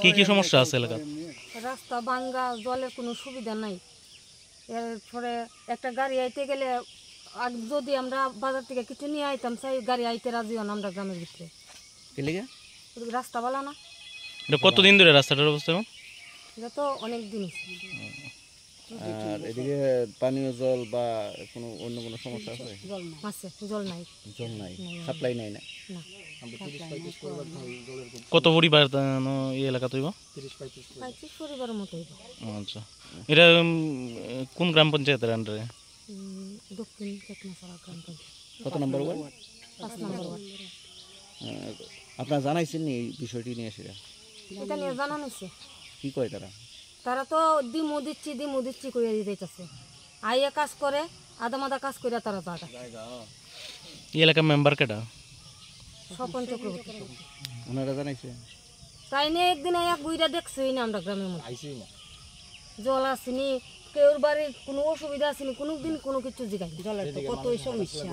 কি কি সমস্যা আছে এলাকায়? রাস্তা ভাঙ্গা, জলের কোনো সুবিধা নাই। এরপরে একটা গাড়ি আইতে গেলে যদি আমরা বাজার থেকে কিছু নিয়ে আইতাম সেই গাড়ি আইতে রাজি হন আমরা গ্রামের ভিতরে। রাস্তা ভালো না। এটা কতদিন ধরে রাস্তাটার অবস্থা? এটা তো অনেক দিন। আর এদিকে পানীয় জল বা কোনো অন্য কোনো সমস্যা আছে? আছে, জল নাই। জল নাই, সাপ্লাই নাই না? কত পরিবার এই এলাকা তৈব? 35 পরিবারের মতো হইব। আচ্ছা, এটা কোন গ্রাম পঞ্চায়েতের আন্ডারে? দক্ষিণ চেকনাছড়া গ্রাম পঞ্চায়েত। কত নম্বর ওয়ার্ড? 5 নম্বর ওয়ার্ড। আপনারা জানাইছেন এই বিষয়টি নিয়ে সেটা? এটা নিয়ে জানানো হয়েছে। কি কয় তারা? তারা তো দিমু দিচ্ছি করে দিতেছে। আইয়া কাজ করে, আধা কাজ করে তারা জায়গা। এই এলাকার মেম্বার কেটা? স্বপন চক্রবর্তী। ওনারা জানাইছে? তাই নিয়ে একদিন আইয়া গুইরা দেখছই না আমরা গ্রামের মধ্যে। জল আসেনি, কেউর বাড়ির কোনো অসুবিধা আসেনি, কোনো দিন কোনো কিছু জিগাই। জলের তো কতই সমস্যা।